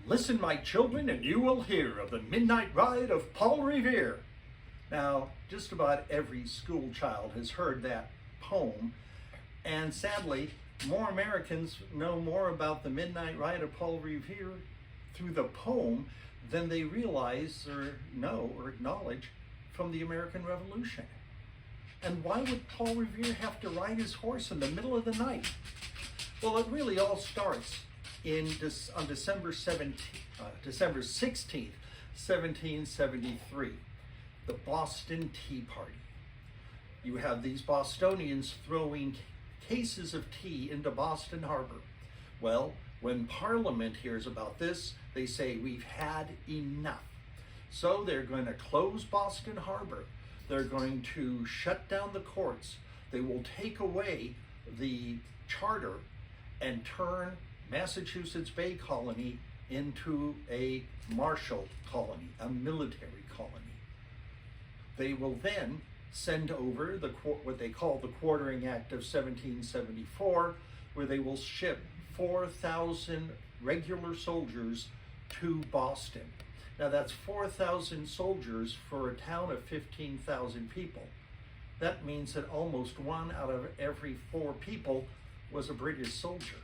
Listen, my children, and you will hear of the midnight ride of Paul Revere. Now, just about every school child has heard that poem, and sadly, more Americans know more about the midnight ride of Paul Revere through the poem than they realize or know or acknowledge from the American Revolution. And why would Paul Revere have to ride his horse in the middle of the night? Well, it really all starts on December 16th, 1773, the Boston Tea Party. You have these Bostonians throwing cases of tea into Boston Harbor. Well, when Parliament hears about this, they say, we've had enough. So they're going to close Boston Harbor. They're going to shut down the courts. They will take away the charter and turn Massachusetts Bay Colony into a martial colony, a military colony. They will then send over what they call the Quartering Act of 1774, where they will ship 4,000 regular soldiers to Boston. Now that's 4,000 soldiers for a town of 15,000 people. That means that almost 1 out of every 4 people was a British soldier.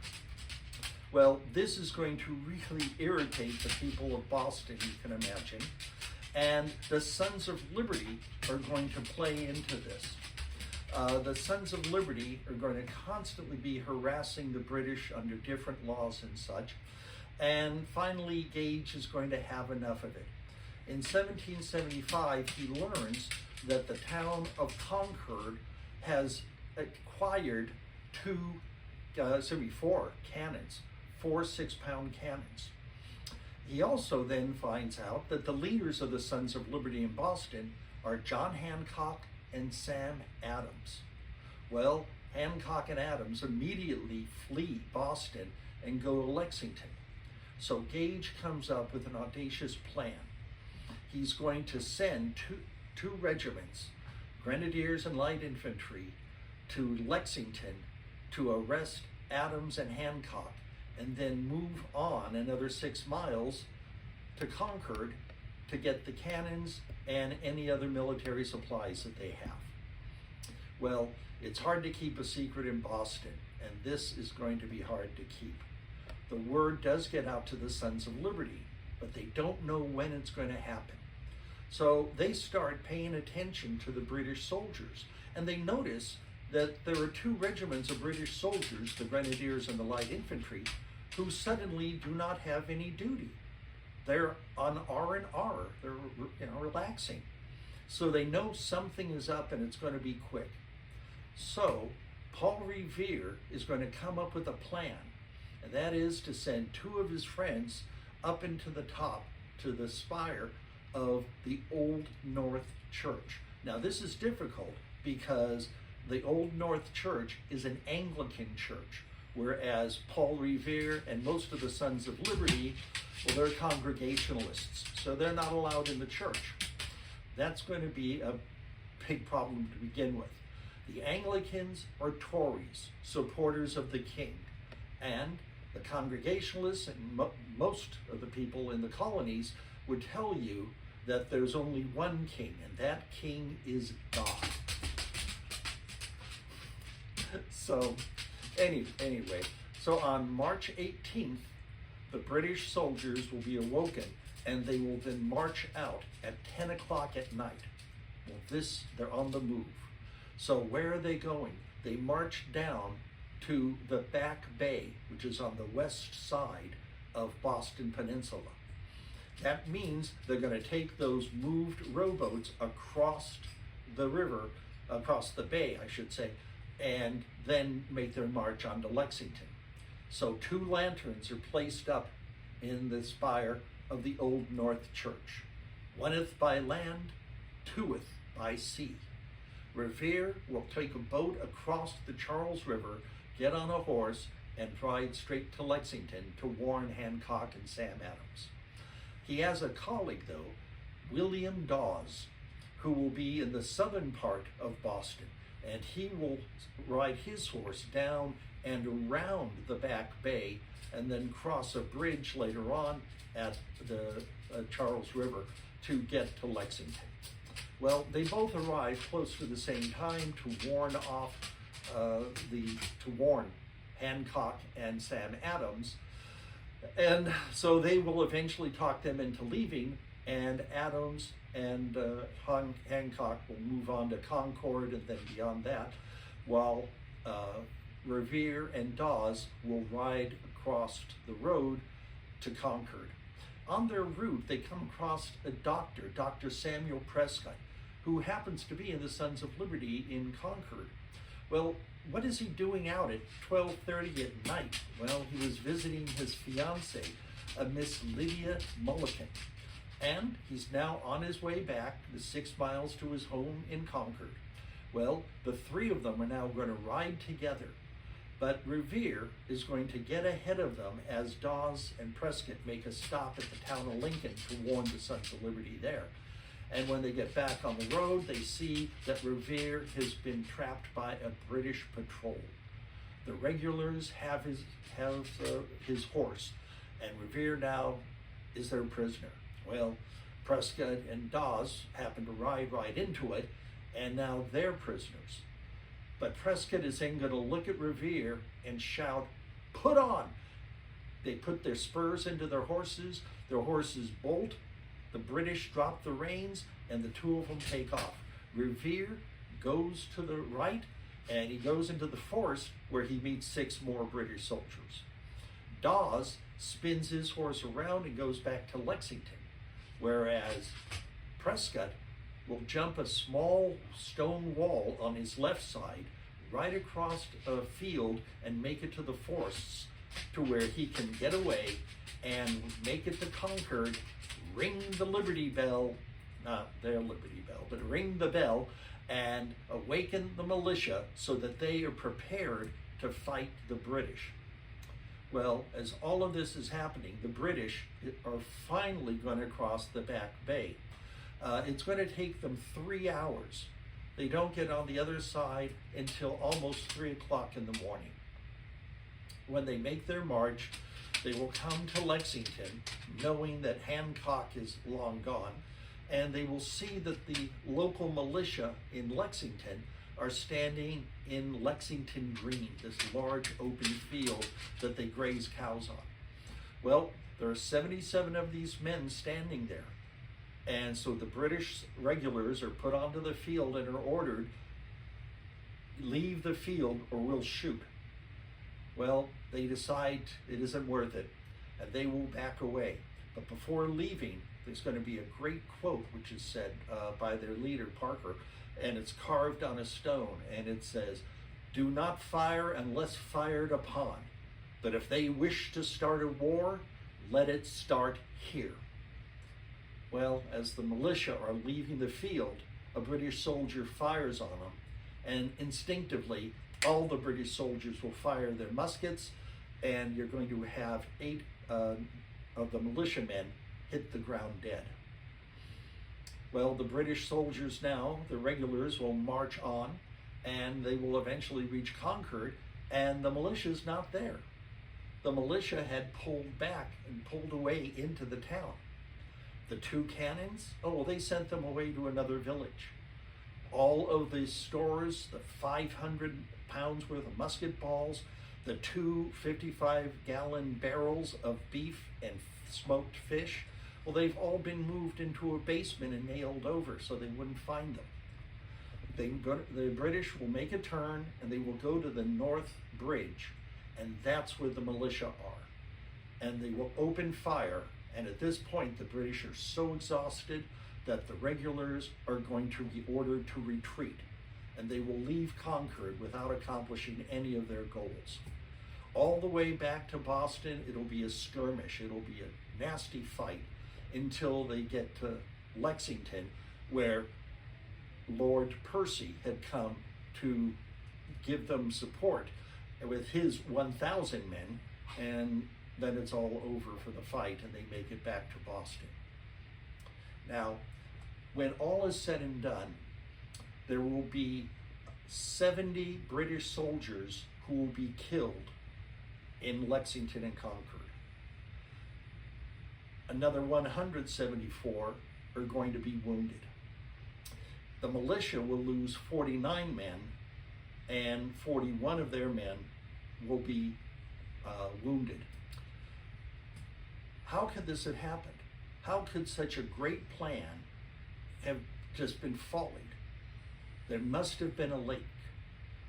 Well, this is going to really irritate the people of Boston, you can imagine. And the Sons of Liberty are going to play into this. The Sons of Liberty are going to constantly be harassing the British under different laws and such. And finally, Gage is going to have enough of it. In 1775, he learns that the town of Concord has acquired 4 cannons, 4 6-pound cannons. He also then finds out that the leaders of the Sons of Liberty in Boston are John Hancock and Sam Adams. Well, Hancock and Adams immediately flee Boston and go to Lexington. So Gage comes up with an audacious plan. He's going to send two regiments, Grenadiers and Light Infantry, to Lexington to arrest Adams and Hancock, and then move on another 6 miles to Concord to get the cannons and any other military supplies that they have. Well, it's hard to keep a secret in Boston, and this is going to be hard to keep. The word does get out to the Sons of Liberty, but they don't know when it's going to happen. So they start paying attention to the British soldiers, and they notice that there are 2 regiments of British soldiers, the Grenadiers and the Light Infantry, who suddenly do not have any duty. They're on R&R, they're relaxing. So they know something is up and it's going to be quick. So Paul Revere is going to come up with a plan, and that is to send 2 of his friends up into the top to the spire of the Old North Church. Now this is difficult because the Old North Church is an Anglican church, whereas Paul Revere and most of the Sons of Liberty, well, they're Congregationalists, so they're not allowed in the church. That's going to be a big problem to begin with. The Anglicans are Tories, supporters of the king, and the Congregationalists and most of the people in the colonies would tell you that there's only one king, and that king is God. So anyway, so on March 18th, the British soldiers will be awoken, and they will then march out at 10 o'clock at night. Well, they're on the move. So where are they going? They march down to the Back Bay, which is on the west side of Boston Peninsula. That means they're going to take those moved rowboats across the river, across the bay, I should say, and then make their march onto Lexington. So 2 lanterns are placed up in the spire of the Old North Church. 1th by land, 2th by sea. Revere will take a boat across the Charles River, get on a horse, and ride straight to Lexington to warn Hancock and Sam Adams. He has a colleague, though, William Dawes, who will be in the southern part of Boston, and he will ride his horse down and around the Back Bay, and then cross a bridge later on at the Charles River to get to Lexington. Well, they both arrive close to the same time to warn Hancock and Sam Adams. And so they will eventually talk them into leaving, and Adams and Hancock will move on to Concord and then beyond that, while Revere and Dawes will ride across the road to Concord. On their route, they come across a doctor, Dr. Samuel Prescott, who happens to be in the Sons of Liberty in Concord. Well, what is he doing out at 12:30 at night? Well, he was visiting his fiancée, a Miss Lydia Mulliken. And he's now on his way back the 6 miles to his home in Concord. Well, the three of them are now going to ride together. But Revere is going to get ahead of them as Dawes and Prescott make a stop at the town of Lincoln to warn the Sons of Liberty there. And when they get back on the road, they see that Revere has been trapped by a British patrol. The regulars have his horse, and Revere now is their prisoner. Well, Prescott and Dawes happen to ride right into it, and now they're prisoners. But Prescott is then going to look at Revere and shout, "Put on!" They put their spurs into their horses bolt, the British drop the reins, and the two of them take off. Revere goes to the right, and he goes into the forest where he meets 6 more British soldiers. Dawes spins his horse around and goes back to Lexington, whereas Prescott will jump a small stone wall on his left side right across a field and make it to the forests to where he can get away and make it to Concord, ring the Liberty Bell, not their Liberty Bell, but ring the bell and awaken the militia so that they are prepared to fight the British. Well, as all of this is happening, the British are finally going to cross the Back Bay. It's going to take them 3 hours. They don't get on the other side until almost 3 o'clock in the morning. When they make their march, they will come to Lexington, knowing that Hancock is long gone, and they will see that the local militia in Lexington are standing in Lexington Green, this large open field that they graze cows on. Well, there are 77 of these men standing there. And so the British regulars are put onto the field and are ordered, leave the field or we'll shoot. Well, they decide it isn't worth it, and they will back away. But before leaving, there's going to be a great quote which is said by their leader, Parker, and it's carved on a stone, and it says, "Do not fire unless fired upon, but if they wish to start a war, let it start here." Well, as the militia are leaving the field, a British soldier fires on them, and instinctively, all the British soldiers will fire their muskets, and you're going to have 8 of the militiamen hit the ground dead. Well, the British soldiers now, the regulars, will march on, and they will eventually reach Concord, and the militia's not there. The militia had pulled back and pulled away into the town. The 2 cannons, they sent them away to another village. All of the stores, the 500 pounds worth of musket balls, the 2 55-gallon barrels of beef and smoked fish, they've all been moved into a basement and nailed over so they wouldn't find them. The British will make a turn and they will go to the North Bridge, and that's where the militia are. And they will open fire, and at this point the British are so exhausted that the regulars are going to be ordered to retreat, and they will leave Concord without accomplishing any of their goals. All the way back to Boston, it'll be a skirmish, it'll be a nasty fight until they get to Lexington, where Lord Percy had come to give them support with his 1,000 men, and then it's all over for the fight and they make it back to Boston. Now, when all is said and done, there will be 70 British soldiers who will be killed in Lexington and Concord. Another 174 are going to be wounded. The militia will lose 49 men, and 41 of their men will be wounded. How could this have happened? How could such a great plan have just been followed? There must have been a leak,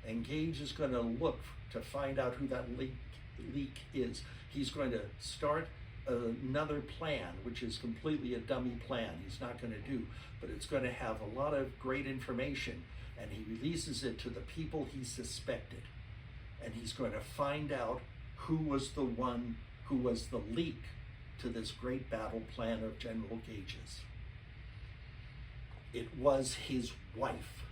and Gage is going to look to find out who that leak is. He's going to start another plan, which is completely a dummy plan. He's not going to do, but it's going to have a lot of great information, and he releases it to the people he suspected, and he's going to find out who was the one who was the leak to this great battle plan of General Gage's. It was his wife.